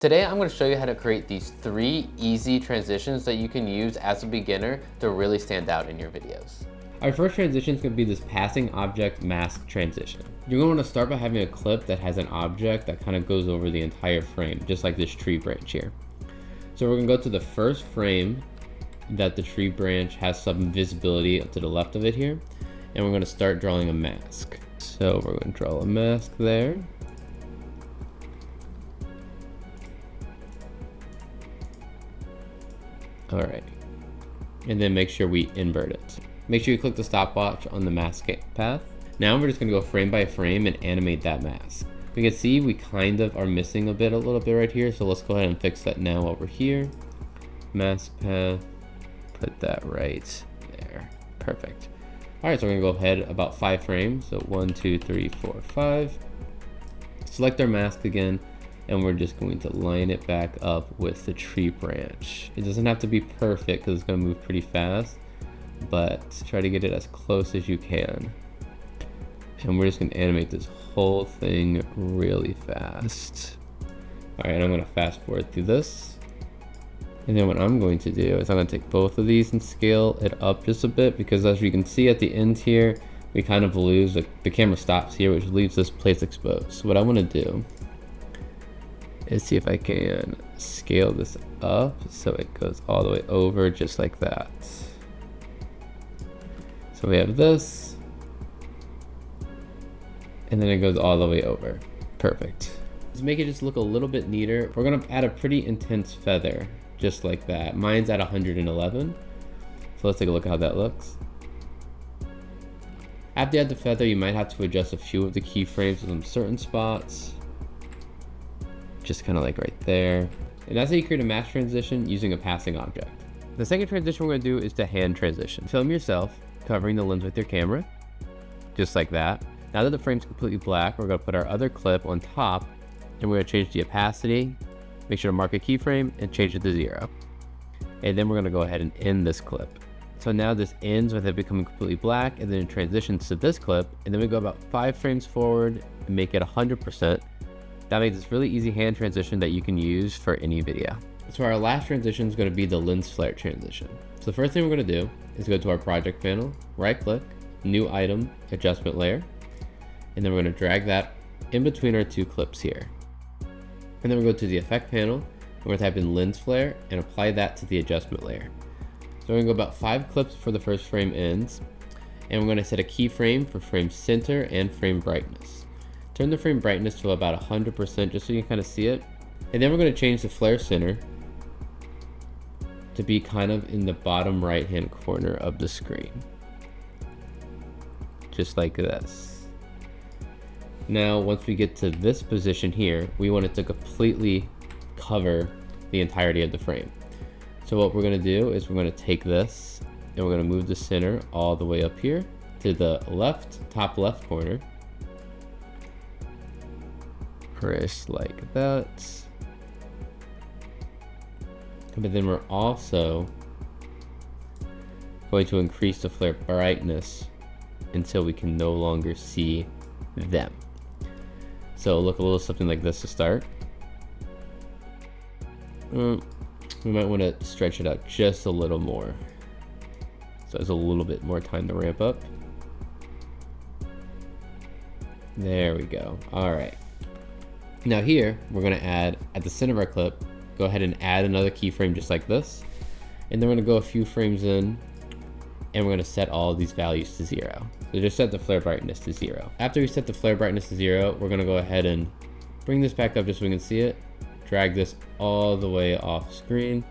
Today, I'm going to show you how to create these 3 easy transitions that you can use as a beginner to really stand out in your videos. Our first transition is going to be this passing object mask transition. You're going to want to start by having a clip that has an object that kind of goes over the entire frame, just like this tree branch here. So we're going to go to the first frame that the tree branch has some visibility to the left of it here, and we're going to start drawing a mask. So we're going to draw a mask there. All right, and then make sure we invert it. Make sure you click the stopwatch on the mask path. Now we're just gonna go frame by frame and animate that mask. We can see we kind of are missing a little bit right here, so let's go ahead and fix that now over here. Mask path, put that right there, perfect. All right, so we're gonna go ahead about 5 frames. So 1, 2, 3, 4, 5. Select our mask again, and we're just going to line it back up with the tree branch. It doesn't have to be perfect because it's going to move pretty fast, but try to get it as close as you can. And we're just going to animate this whole thing really fast. All right, I'm going to fast forward through this. And then what I'm going to do is I'm going to take both of these and scale it up just a bit, because as you can see at the end here, we kind of lose, the camera stops here, which leaves this place exposed. So what I want to do is see if I can scale this up so it goes all the way over just like that. So we have this, and then it goes all the way over. Perfect. To make it just look a little bit neater, we're gonna add a pretty intense feather, just like that. Mine's at 111. So let's take a look at how that looks. After you add the feather, you might have to adjust a few of the keyframes in some certain spots. Just kind of like right there. And that's how you create a mask transition using a passing object. The second transition we're going to do is the hand transition. Film yourself covering the lens with your camera, just like that. Now that the frame's completely black, we're going to put our other clip on top, and we're going to change the opacity, make sure to mark a keyframe, and change it to 0. And then we're going to go ahead and end this clip. So now this ends with it becoming completely black, and then it transitions to this clip, and then we go about 5 frames forward and make it 100%. That makes this really easy hand transition that you can use for any video. So our last transition is going to be the lens flare transition. So the first thing we're going to do is go to our project panel, right click, new item, adjustment layer, and then we're going to drag that in between our 2 clips here. And then we'll go to the effect panel, we're going to type in lens flare and apply that to the adjustment layer. So we're going to go about 5 clips for the first frame ends, and we're going to set a keyframe for frame center and frame brightness. Turn the frame brightness to about 100% just so you can kind of see it. And then we're going to change the flare center to be kind of in the bottom right hand corner of the screen. Just like this. Now, once we get to this position here, we want it to completely cover the entirety of the frame. So what we're going to do is we're going to take this and we're going to move the center all the way up here to the top left corner. Press like that. But then we're also going to increase the flare brightness until we can no longer see them. So look a little something like this to start. We might want to stretch it out just a little more, so there's a little bit more time to ramp up. There we go. All right. Now here, we're going to add, at the center of our clip, go ahead and add another keyframe just like this. And then we're going to go a few frames in, and we're going to set all of these values to 0. So just set the flare brightness to 0. After we set the flare brightness to 0, we're going to go ahead and bring this back up just so we can see it. Drag this all the way off screen.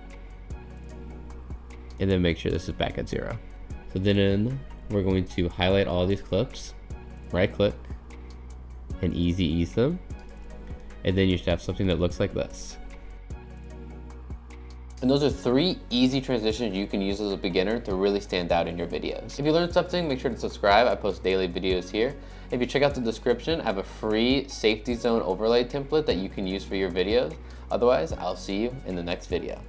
And then make sure this is back at 0. So then we're going to highlight all these clips, right click, and easy ease them. And then you should have something that looks like this. And those are 3 easy transitions you can use as a beginner to really stand out in your videos. If you learned something, make sure to subscribe. I post daily videos here. If you check out the description, I have a free safety zone overlay template that you can use for your videos. Otherwise, I'll see you in the next video.